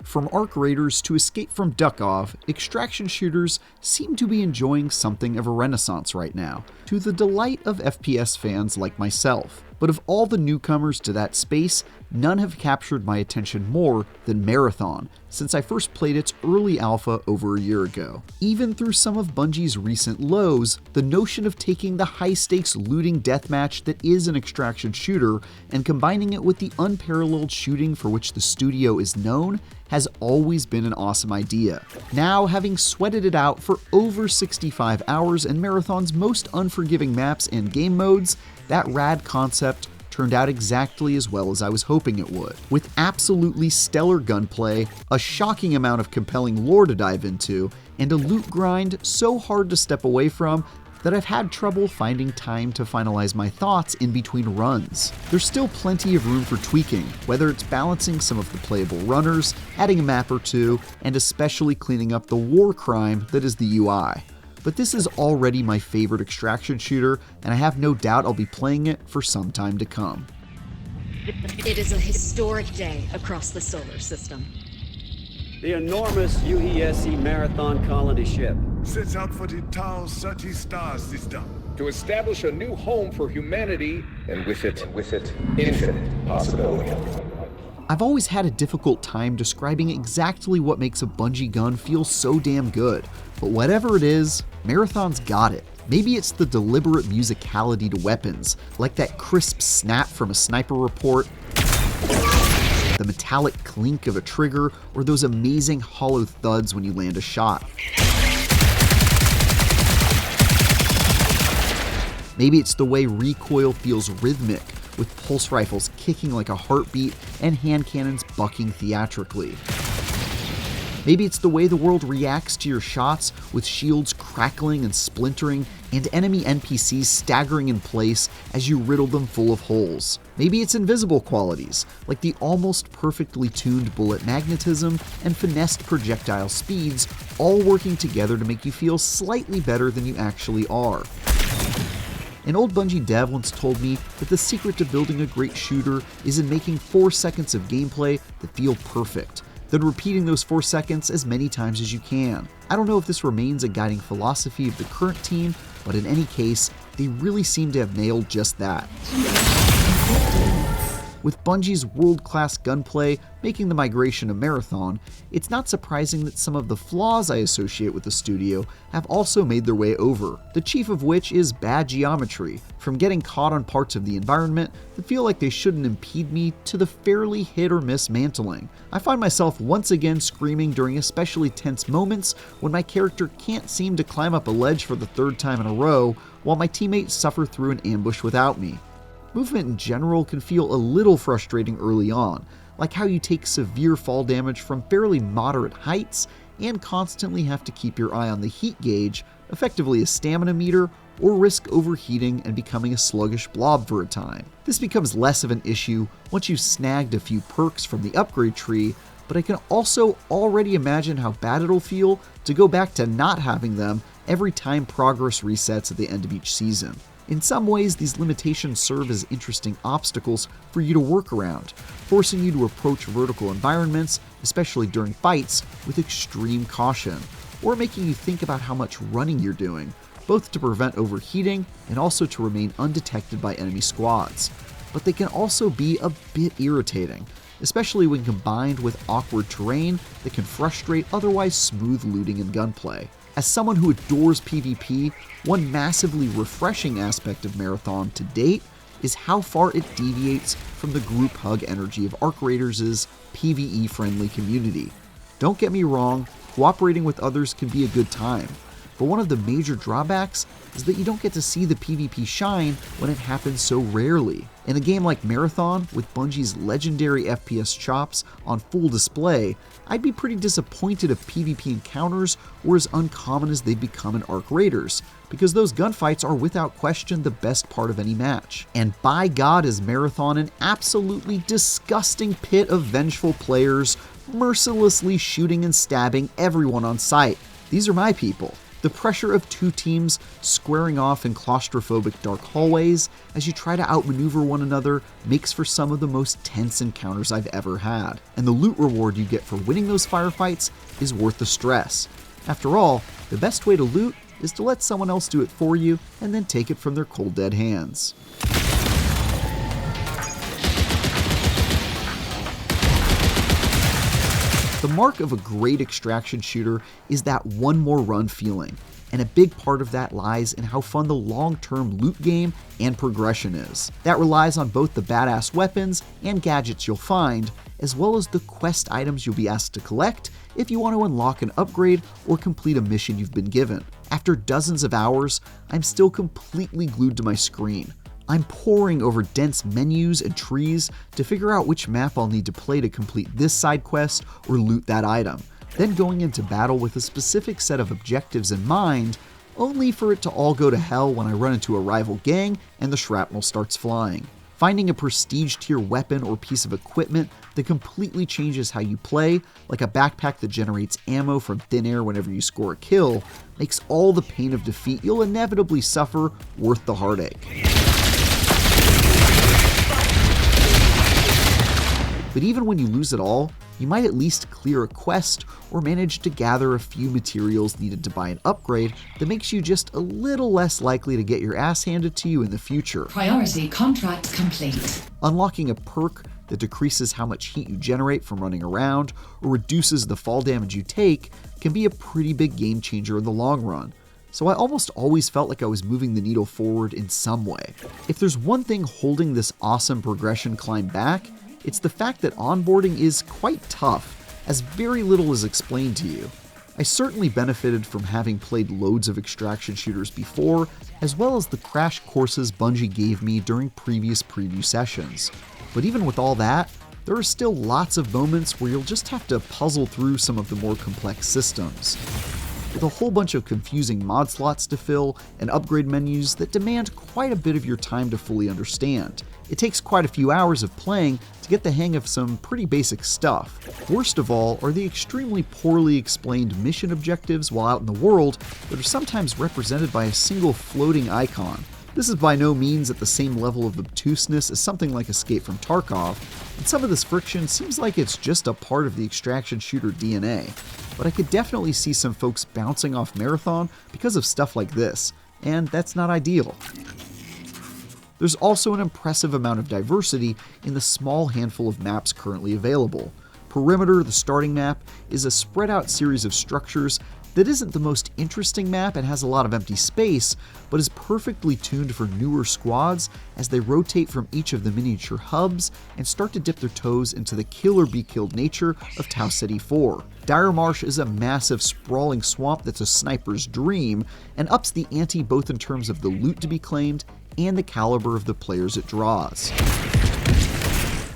From arc raiders to escape from Duckov, extraction shooters seem to be enjoying something of a renaissance right now, to the delight of FPS fans like myself. But of all the newcomers to that space, none have captured my attention more than Marathon, since I first played its early alpha over a year ago. Even through some of Bungie's recent lows, the notion of taking the high-stakes looting deathmatch that is an extraction shooter and combining it with the unparalleled shooting for which the studio is known has always been an awesome idea. Now, having sweated it out for over 65 hours in Marathon's most unforgiving maps and game modes, that rad concept turned out exactly as well as I was hoping it would. With absolutely stellar gunplay, a shocking amount of compelling lore to dive into, and a loot grind so hard to step away from that I've had trouble finding time to finalize my thoughts in between runs. There's still plenty of room for tweaking, whether it's balancing some of the playable runners, adding a map or two, and especially cleaning up the war crime that is the UI. But this is already my favorite extraction shooter, and I have no doubt I'll be playing it for some time to come. It is a historic day across the solar system. The enormous UESC Marathon colony ship sets out for the Tau 30 star system to establish a new home for humanity, and with it, infinite possibility. I've always had a difficult time describing exactly what makes a Bungie gun feel so damn good, but whatever it is, Marathon's got it. Maybe it's the deliberate musicality to weapons, like that crisp snap from a sniper report, the metallic clink of a trigger, or those amazing hollow thuds when you land a shot. Maybe it's the way recoil feels rhythmic, with pulse rifles kicking like a heartbeat and hand cannons bucking theatrically. Maybe it's the way the world reacts to your shots, with shields crackling and splintering and enemy NPCs staggering in place as you riddle them full of holes. Maybe it's invisible qualities, like the almost perfectly tuned bullet magnetism and finessed projectile speeds, all working together to make you feel slightly better than you actually are. An old Bungie dev once told me that the secret to building a great shooter is in making 4 seconds of gameplay that feel perfect, then repeating those 4 seconds as many times as you can. I don't know if this remains a guiding philosophy of the current team, but in any case, they really seem to have nailed just that. With Bungie's world-class gunplay making the migration a marathon, it's not surprising that some of the flaws I associate with the studio have also made their way over, the chief of which is bad geometry, from getting caught on parts of the environment that feel like they shouldn't impede me to the fairly hit-or-miss mantling. I find myself once again screaming during especially tense moments when my character can't seem to climb up a ledge for the 3rd time in a row, while my teammates suffer through an ambush without me. Movement in general can feel a little frustrating early on, like how you take severe fall damage from fairly moderate heights and constantly have to keep your eye on the heat gauge, effectively a stamina meter, or risk overheating and becoming a sluggish blob for a time. This becomes less of an issue once you've snagged a few perks from the upgrade tree, but I can also already imagine how bad it'll feel to go back to not having them every time progress resets at the end of each season. In some ways, these limitations serve as interesting obstacles for you to work around, forcing you to approach vertical environments, especially during fights, with extreme caution, or making you think about how much running you're doing, both to prevent overheating and also to remain undetected by enemy squads. But they can also be a bit irritating, especially when combined with awkward terrain that can frustrate otherwise smooth looting and gunplay. As someone who adores PvP, one massively refreshing aspect of Marathon to date is how far it deviates from the group hug energy of Arc Raiders' PvE-friendly community. Don't get me wrong, cooperating with others can be a good time, but one of the major drawbacks is that you don't get to see the PvP shine when it happens so rarely. In a game like Marathon, with Bungie's legendary FPS chops on full display, I'd be pretty disappointed if PvP encounters were as uncommon as they've become in Arc Raiders, because those gunfights are without question the best part of any match. And by God is Marathon an absolutely disgusting pit of vengeful players, mercilessly shooting and stabbing everyone on sight. These are my people. The pressure of two teams squaring off in claustrophobic dark hallways as you try to outmaneuver one another makes for some of the most tense encounters I've ever had, and the loot reward you get for winning those firefights is worth the stress. After all, the best way to loot is to let someone else do it for you and then take it from their cold dead hands. The mark of a great extraction shooter is that one more run feeling, and a big part of that lies in how fun the long-term loot game and progression is. That relies on both the badass weapons and gadgets you'll find, as well as the quest items you'll be asked to collect if you want to unlock an upgrade or complete a mission you've been given. After dozens of hours, I'm still completely glued to my screen. I'm poring over dense menus and trees to figure out which map I'll need to play to complete this side quest or loot that item, then going into battle with a specific set of objectives in mind, only for it to all go to hell when I run into a rival gang and the shrapnel starts flying. Finding a prestige tier weapon or piece of equipment that completely changes how you play, like a backpack that generates ammo from thin air whenever you score a kill, makes all the pain of defeat you'll inevitably suffer worth the heartache. But even when you lose it all, you might at least clear a quest or manage to gather a few materials needed to buy an upgrade that makes you just a little less likely to get your ass handed to you in the future. Priority contract complete. Unlocking a perk that decreases how much heat you generate from running around or reduces the fall damage you take can be a pretty big game changer in the long run. So I almost always felt like I was moving the needle forward in some way. If there's one thing holding this awesome progression climb back, it's the fact that onboarding is quite tough, as very little is explained to you. I certainly benefited from having played loads of extraction shooters before, as well as the crash courses Bungie gave me during previous preview sessions. But even with all that, there are still lots of moments where you'll just have to puzzle through some of the more complex systems. With a whole bunch of confusing mod slots to fill and upgrade menus that demand quite a bit of your time to fully understand. It takes quite a few hours of playing to get the hang of some pretty basic stuff. Worst of all are the extremely poorly explained mission objectives while out in the world that are sometimes represented by a single floating icon. This is by no means at the same level of obtuseness as something like Escape from Tarkov, and some of this friction seems like it's just a part of the extraction shooter DNA. But I could definitely see some folks bouncing off Marathon because of stuff like this, and that's not ideal. There's also an impressive amount of diversity in the small handful of maps currently available. Perimeter, the starting map, is a spread out series of structures that isn't the most interesting map and has a lot of empty space, but is perfectly tuned for newer squads as they rotate from each of the miniature hubs and start to dip their toes into the kill or be killed nature of Tau Ceti 4. Dire Marsh is a massive sprawling swamp that's a sniper's dream and ups the ante both in terms of the loot to be claimed and the caliber of the players it draws.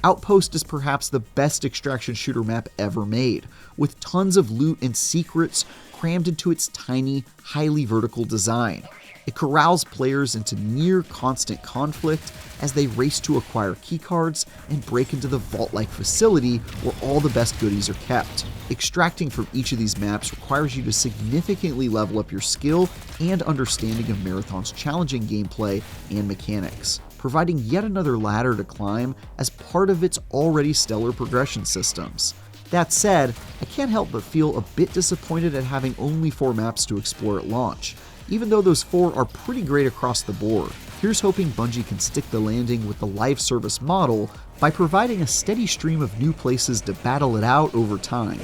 Outpost is perhaps the best extraction shooter map ever made, with tons of loot and secrets crammed into its tiny, highly vertical design. It corrals players into near constant conflict as they race to acquire keycards and break into the vault-like facility where all the best goodies are kept. Extracting from each of these maps requires you to significantly level up your skill and understanding of Marathon's challenging gameplay and mechanics, providing yet another ladder to climb as part of its already stellar progression systems. That said, I can't help but feel a bit disappointed at having only 4 maps to explore at launch, even though those 4 are pretty great across the board. Here's hoping Bungie can stick the landing with the live service model by providing a steady stream of new places to battle it out over time.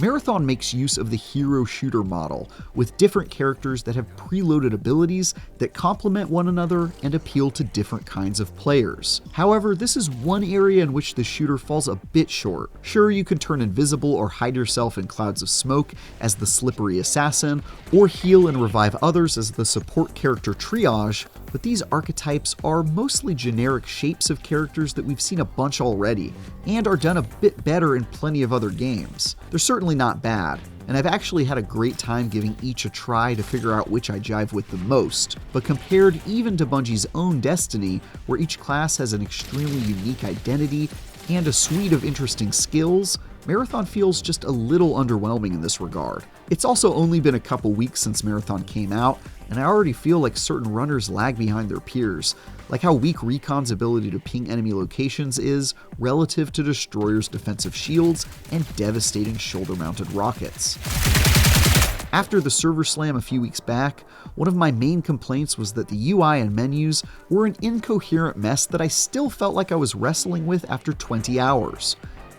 Marathon makes use of the hero shooter model, with different characters that have preloaded abilities that complement one another and appeal to different kinds of players. However, this is one area in which the shooter falls a bit short. Sure, you can turn invisible or hide yourself in clouds of smoke as the slippery assassin, or heal and revive others as the support character Triage, but these archetypes are mostly generic shapes of characters that we've seen a bunch already, and are done a bit better in plenty of other games. They're certainly not bad, and I've actually had a great time giving each a try to figure out which I jive with the most, but compared even to Bungie's own Destiny, where each class has an extremely unique identity and a suite of interesting skills, Marathon feels just a little underwhelming in this regard. It's also only been a couple weeks since Marathon came out, and I already feel like certain runners lag behind their peers, like how weak Recon's ability to ping enemy locations is relative to Destroyer's defensive shields and devastating shoulder-mounted rockets. After the server slam a few weeks back, one of my main complaints was that the UI and menus were an incoherent mess that I still felt like I was wrestling with after 20 hours.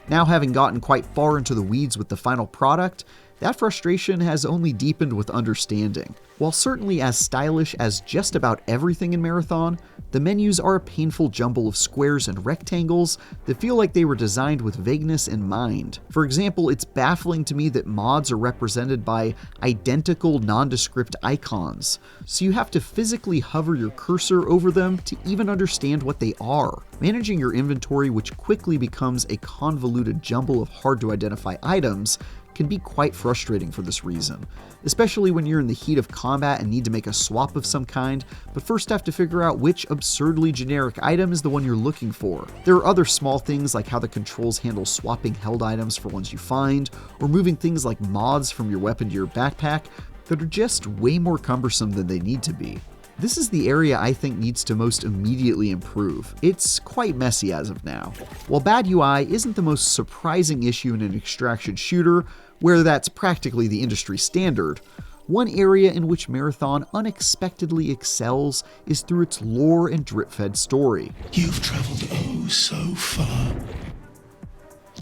Now, having gotten quite far into the weeds with the final product, that frustration has only deepened with understanding. While certainly as stylish as just about everything in Marathon, the menus are a painful jumble of squares and rectangles that feel like they were designed with vagueness in mind. For example, it's baffling to me that mods are represented by identical nondescript icons, so you have to physically hover your cursor over them to even understand what they are. Managing your inventory, which quickly becomes a convoluted jumble of hard-to-identify items, can be quite frustrating for this reason, especially when you're in the heat of combat and need to make a swap of some kind, but first have to figure out which absurdly generic item is the one you're looking for. There are other small things like how the controls handle swapping held items for ones you find, or moving things like mods from your weapon to your backpack that are just way more cumbersome than they need to be. This is the area I think needs to most immediately improve. It's quite messy as of now. While bad UI isn't the most surprising issue in an extraction shooter, where that's practically the industry standard, one area in which Marathon unexpectedly excels is through its lore and drip-fed story. You've traveled oh so far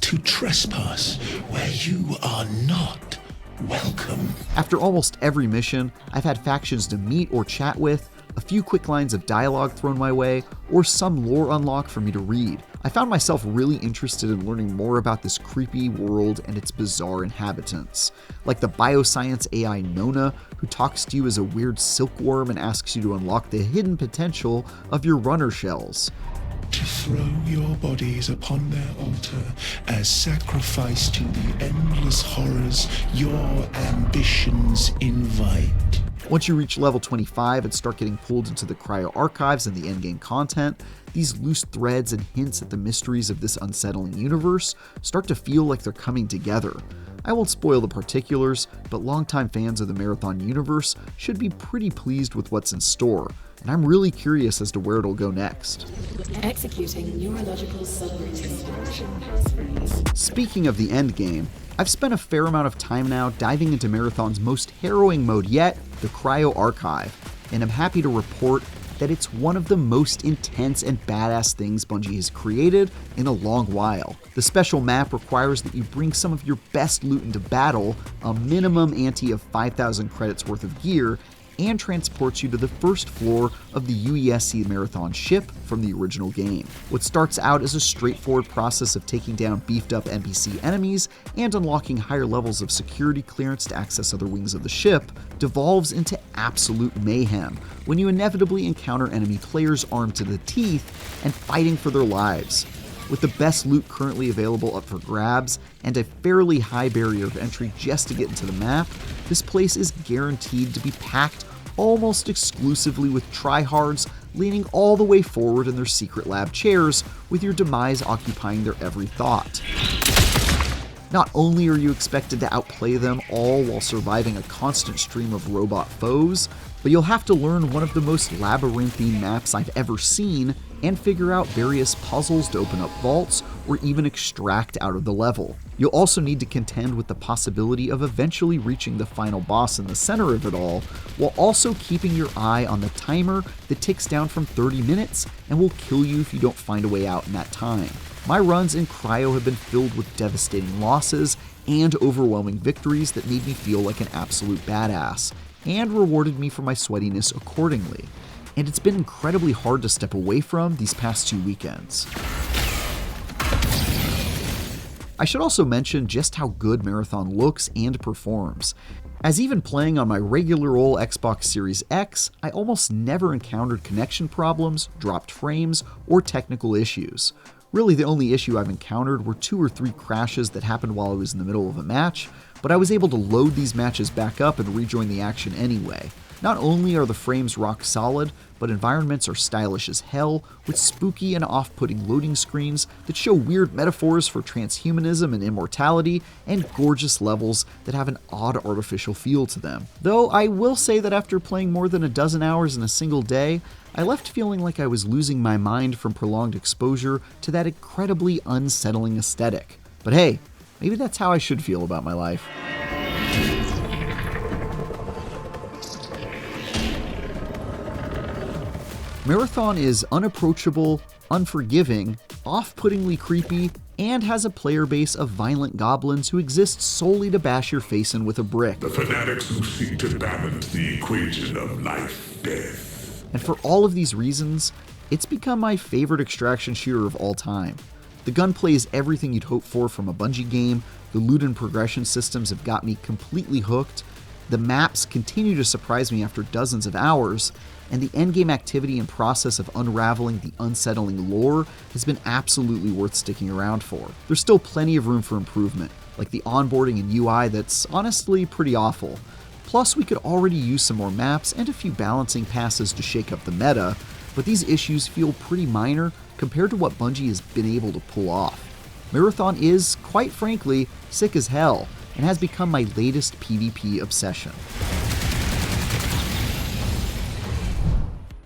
to trespass where you are not welcome. After almost every mission, I've had factions to meet or chat with, a few quick lines of dialogue thrown my way, or some lore unlock for me to read. I found myself really interested in learning more about this creepy world and its bizarre inhabitants, like the bioscience AI Nona, who talks to you as a weird silkworm and asks you to unlock the hidden potential of your runner shells. To throw your bodies upon their altar as sacrifice to the endless horrors your ambitions invite. Once you reach level 25 and start getting pulled into the Cryo Archives and the endgame content, these loose threads and hints at the mysteries of this unsettling universe start to feel like they're coming together. I won't spoil the particulars, but longtime fans of the Marathon universe should be pretty pleased with what's in store, and I'm really curious as to where it'll go next. Executing neurological subroutine. Speaking of the endgame, I've spent a fair amount of time now diving into Marathon's most harrowing mode yet, the Cryo Archive, and I'm happy to report that it's one of the most intense and badass things Bungie has created in a long while. The special map requires that you bring some of your best loot into battle, a minimum ante of 5,000 credits worth of gear, and transports you to the first floor of the UESC Marathon ship from the original game. What starts out as a straightforward process of taking down beefed up NPC enemies and unlocking higher levels of security clearance to access other wings of the ship devolves into absolute mayhem when you inevitably encounter enemy players armed to the teeth and fighting for their lives. With the best loot currently available up for grabs and a fairly high barrier of entry just to get into the map, this place is guaranteed to be packed almost exclusively with tryhards leaning all the way forward in their secret lab chairs, with your demise occupying their every thought. Not only are you expected to outplay them all while surviving a constant stream of robot foes, but you'll have to learn one of the most labyrinthine maps I've ever seen and figure out various puzzles to open up vaults or even extract out of the level. You'll also need to contend with the possibility of eventually reaching the final boss in the center of it all, while also keeping your eye on the timer that ticks down from 30 minutes and will kill you if you don't find a way out in that time. My runs in Cryo have been filled with devastating losses and overwhelming victories that made me feel like an absolute badass, and rewarded me for my sweatiness accordingly. And it's been incredibly hard to step away from these past 2 weekends. I should also mention just how good Marathon looks and performs, as even playing on my regular old Xbox Series X, I almost never encountered connection problems, dropped frames, or technical issues. Really, the only issue I've encountered were 2 or 3 crashes that happened while I was in the middle of a match, but I was able to load these matches back up and rejoin the action anyway. Not only are the frames rock solid, but environments are stylish as hell, with spooky and off-putting loading screens that show weird metaphors for transhumanism and immortality, and gorgeous levels that have an odd artificial feel to them. Though I will say that after playing more than a dozen hours in a single day, I left feeling like I was losing my mind from prolonged exposure to that incredibly unsettling aesthetic. But hey, maybe that's how I should feel about my life. Marathon is unapproachable, unforgiving, off-puttingly creepy, and has a player base of violent goblins who exist solely to bash your face in with a brick. The fanatics who seek to balance the equation of life, death. And for all of these reasons, it's become my favorite extraction shooter of all time. The gunplay is everything you'd hope for from a Bungie game, the loot and progression systems have got me completely hooked, the maps continue to surprise me after dozens of hours, and the endgame activity and process of unraveling the unsettling lore has been absolutely worth sticking around for. There's still plenty of room for improvement, like the onboarding and UI that's honestly pretty awful. Plus, we could already use some more maps and a few balancing passes to shake up the meta, but these issues feel pretty minor compared to what Bungie has been able to pull off. Marathon is, quite frankly, sick as hell, and has become my latest PvP obsession.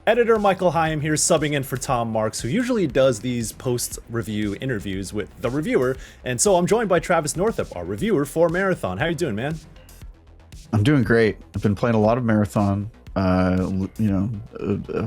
Editor Michael Hyam here, subbing in for Tom Marks, who usually does these post-review interviews with the reviewer, and so I'm joined by Travis Northup, our reviewer for Marathon. How you doing, man? I'm doing great. I've been playing a lot of Marathon,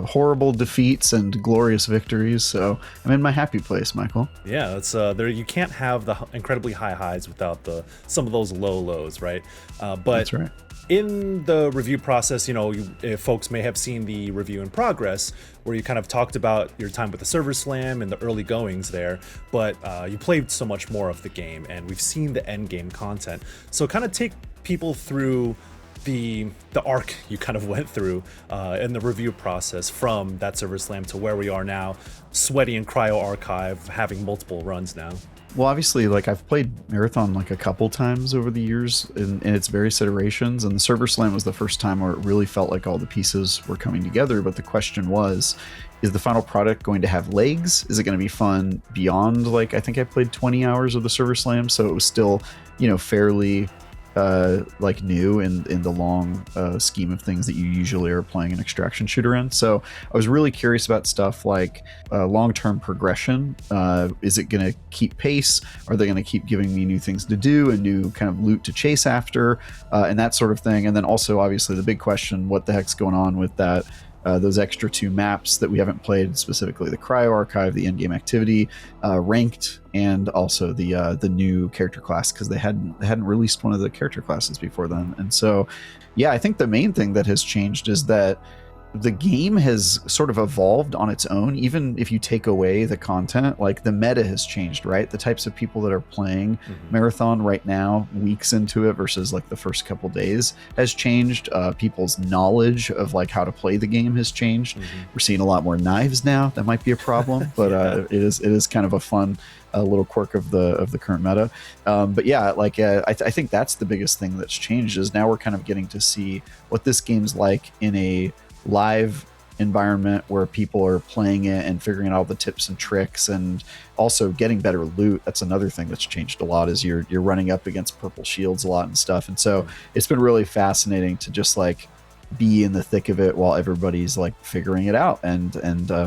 horrible defeats and glorious victories, so I'm in my happy place, Michael. Yeah, that's there. You can't have the incredibly high highs without some of those low lows, right? But that's right. In the review process, if folks may have seen the review in progress, where you kind of talked about your time with the server slam and the early goings there, but you played so much more of the game, and we've seen the end game content. So kind of take people through the arc you kind of went through in the review process from that server slam to where we are now, sweaty in Cryo Archive, having multiple runs now. Well, obviously, I've played Marathon a couple times over the years in its various iterations, and the server slam was the first time where it really felt like all the pieces were coming together. But the question was, is the final product going to have legs? Is it going to be fun beyond, I think I played 20 hours of the server slam, so it was still, fairly new in the long scheme of things that you usually are playing an extraction shooter in. So I was really curious about stuff like long-term progression. Is it going to keep pace? Are they going to keep giving me new things to do and new kind of loot to chase after, and that sort of thing? And then also, obviously, the big question, what the heck's going on with that those extra 2 maps that we haven't played, specifically the Cryo Archive, the endgame activity, ranked, and also the new character class, because they hadn't released one of the character classes before then. And so, yeah, I think the main thing that has changed is that the game has sort of evolved on its own. Even if you take away the content, the meta has changed, right? The types of people that are playing Marathon right now, weeks into it versus the first couple days, has changed. People's knowledge of how to play the game has changed. We're seeing a lot more knives now. That might be a problem, but it is kind of a fun little quirk of the current meta. But yeah, I think that's the biggest thing that's changed, is now we're kind of getting to see what this game's like in a live environment where people are playing it and figuring out all the tips and tricks, and also getting better loot. That's another thing that's changed a lot, is you're running up against purple shields a lot and stuff. And so it's been really fascinating to just be in the thick of it while everybody's figuring it out and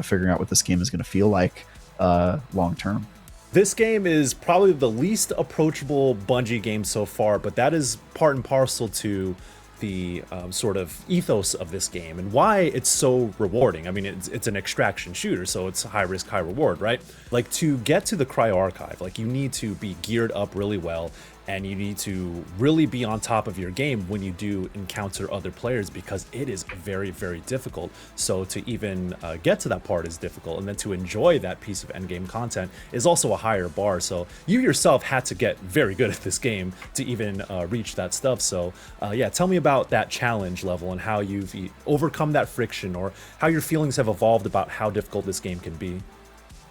figuring out what this game is going to feel like long term. This game is probably the least approachable Bungie game so far, but that is part and parcel to the sort of ethos of this game and why it's so rewarding. I mean, it's an extraction shooter, so it's high risk, high reward, right? To get to the Cryo Archive, you need to be geared up really well, and you need to really be on top of your game when you do encounter other players, because it is very, very difficult. So to even get to that part is difficult, and then to enjoy that piece of endgame content is also a higher bar. So you yourself had to get very good at this game to even reach that stuff. So yeah, tell me about that challenge level and how you've overcome that friction, or how your feelings have evolved about how difficult this game can be.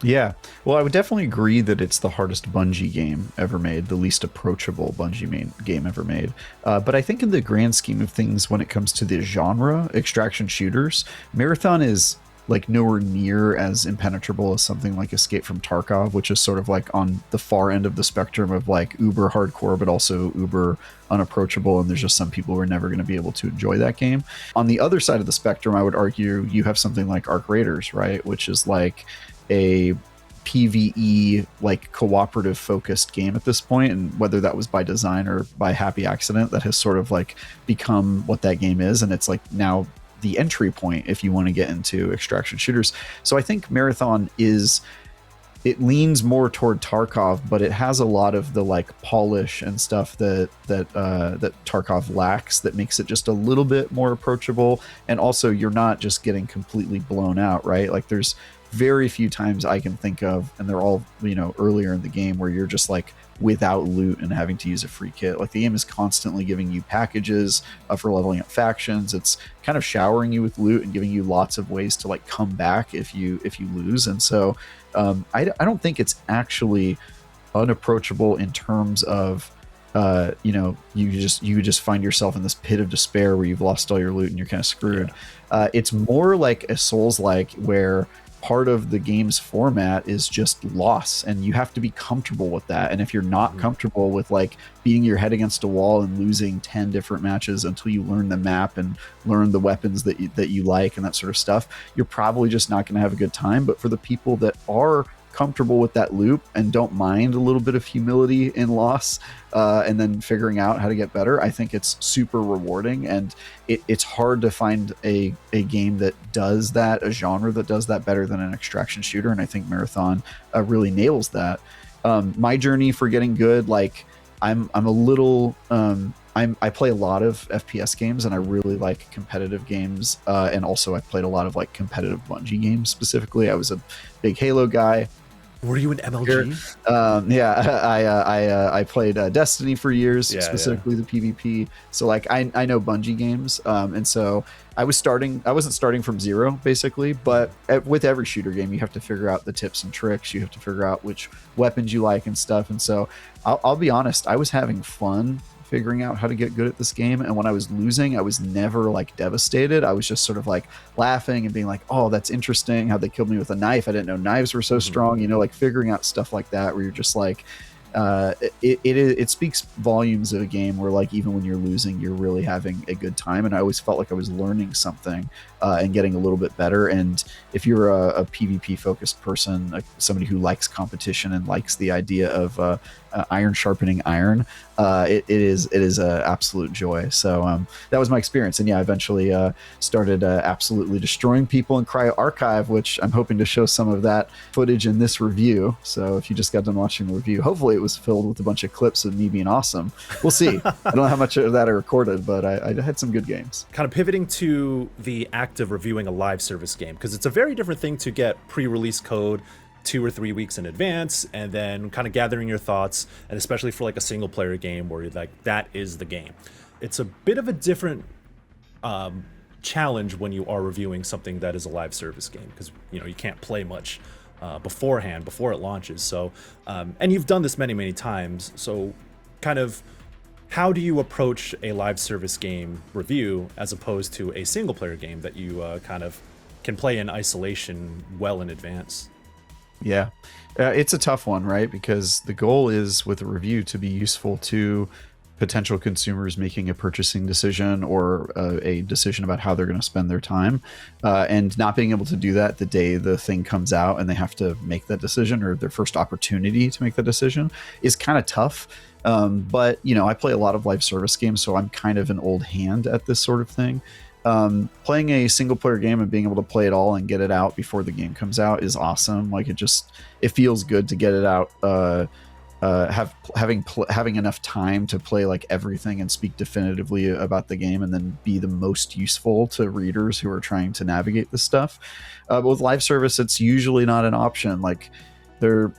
Yeah. Well, I would definitely agree that it's the hardest Bungie game ever made, the least approachable game ever made. But I think in the grand scheme of things, when it comes to the genre, extraction shooters, Marathon is like nowhere near as impenetrable as something like Escape from Tarkov, which is sort of like on the far end of the spectrum of like uber hardcore, but also uber unapproachable. And there's just some people who are never going to be able to enjoy that game. On the other side of the spectrum, I would argue you have something like Arc Raiders, right? Which is like a PvE like cooperative focused game at this point, and whether that was by design or by happy accident, that has sort of like become what that game is, and it's like now the entry point if you want to get into extraction shooters. So I think Marathon it leans more toward Tarkov, but it has a lot of the like polish and stuff that Tarkov lacks, that makes it just a little bit more approachable. And also you're not just getting completely blown out, right? Like there's very few times I can think of, and they're all, earlier in the game, where you're just like without loot and having to use a free kit. Like the game is constantly giving you packages for leveling up factions. It's kind of showering you with loot and giving you lots of ways to like come back if you lose. And so I don't think it's actually unapproachable in terms of you just find yourself in this pit of despair where you've lost all your loot and you're kind of screwed. It's more like a Souls-like, where part of the game's format is just loss, and you have to be comfortable with that. And if you're not comfortable with like beating your head against a wall and losing 10 different matches until you learn the map and learn the weapons that you like and that sort of stuff, you're probably just not going to have a good time. But for the people that are comfortable with that loop and don't mind a little bit of humility in loss, and then figuring out how to get better, I think it's super rewarding. And it's hard to find a game that does that, a genre that does that better than an extraction shooter. And I think Marathon really nails that. My journey for getting good, like I'm a little, I play a lot of FPS games, and I really like competitive games. And also I played a lot of like competitive Bungie games specifically. I was a big Halo guy. Were you an MLG? I played Destiny for years, specifically the PvP. So like I know Bungie games, and so I wasn't starting from zero basically, but with every shooter game, you have to figure out the tips and tricks. You have to figure out which weapons you like and stuff. And so I'll be honest, I was having fun figuring out how to get good at this game. And when I was losing, I was never like devastated. I was just sort of like laughing and being like, oh, that's interesting how they killed me with a knife. I didn't know knives were so strong, like figuring out stuff like that, where you're just like, it speaks volumes of a game where like even when you're losing, you're really having a good time. And I always felt like I was learning something and getting a little bit better. And if you're a PvP focused person, like somebody who likes competition and likes the idea of iron sharpening iron, it is a absolute joy. So that was my experience. And yeah, I eventually started absolutely destroying people in Cryo Archive, which I'm hoping to show some of that footage in this review. So if you just got done watching the review, hopefully it was filled with a bunch of clips of me being awesome. We'll see. I don't know how much of that I recorded, but I had some good games. Kind of pivoting to the act of reviewing a live service game, because it's a very different thing to get pre-release code 2 or 3 weeks in advance and then kind of gathering your thoughts, and especially for like a single player game where you're like, that is the game. It's a bit of a different challenge when you are reviewing something that is a live service game, because you can't play much beforehand, before it launches. So and you've done this many times, so kind of how do you approach a live service game review as opposed to a single player game that you kind of can play in isolation well in advance? Yeah, it's a tough one, right? Because the goal is with a review to be useful to potential consumers making a purchasing decision or a decision about how they're going to spend their time, and not being able to do that the day the thing comes out and they have to make that decision, or their first opportunity to make that decision, is kind of tough. But I play a lot of live service games, so I'm kind of an old hand at this sort of thing. Playing a single player game and being able to play it all and get it out before the game comes out is awesome. Like it feels good to get it out, having enough time to play like everything and speak definitively about the game, and then be the most useful to readers who are trying to navigate this stuff. But with live service, it's usually not an option. Like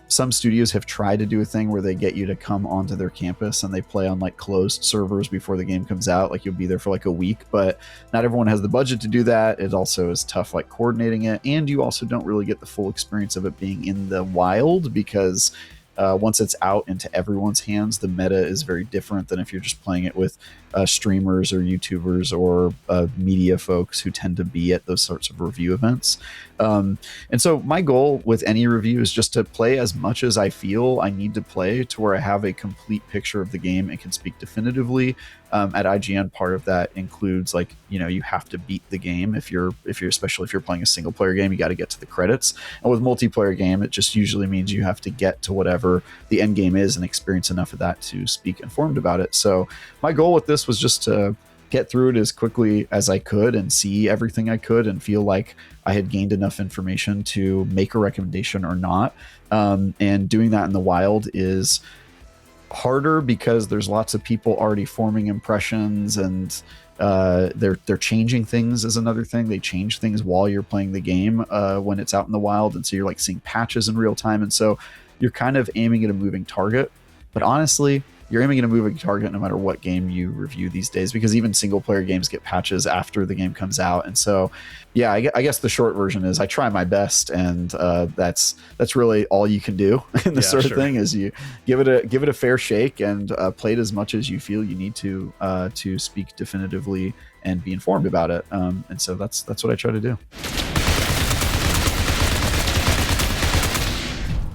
some studios have tried to do a thing where they get you to come onto their campus and they play on like closed servers before the game comes out. Like you'll be there for like a week, but not everyone has the budget to do that. It also is tough like coordinating it, and you also don't really get the full experience of it being in the wild, because once it's out into everyone's hands, the meta is very different than if you're just playing it with streamers or YouTubers or media folks who tend to be at those sorts of review events. And so my goal with any review is just to play as much as I feel I need to play to where I have a complete picture of the game and can speak definitively. At IGN, part of that includes like, you have to beat the game. Especially if you're playing a single player game, you got to get to the credits. And with multiplayer game, it just usually means you have to get to whatever the end game is and experience enough of that to speak informed about it. So my goal with this was just to get through it as quickly as I could and see everything I could and feel like I had gained enough information to make a recommendation or not. And doing that in the wild is harder because there's lots of people already forming impressions, and they're changing things is another thing. They change things while you're playing the game when it's out in the wild, and so you're like seeing patches in real time, and so you're kind of aiming at a moving target. But honestly, you're aiming at a moving target no matter what game you review these days, because even single player games get patches after the game comes out. And so, yeah, I guess the short version is I try my best, and that's really all you can do in this sort of thing. Is you give it a fair shake and play it as much as you feel you need to speak definitively and be informed about it. And so that's what I try to do.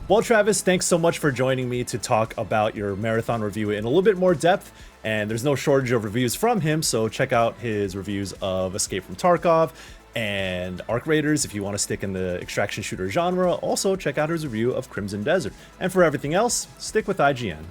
Well, Travis, thanks so much for joining me to talk about your marathon review in a little bit more depth. And there's no shortage of reviews from him, so check out his reviews of Escape from Tarkov and Arc Raiders if you want to stick in the extraction shooter genre. Also, check out his review of Crimson Desert. And for everything else, stick with IGN.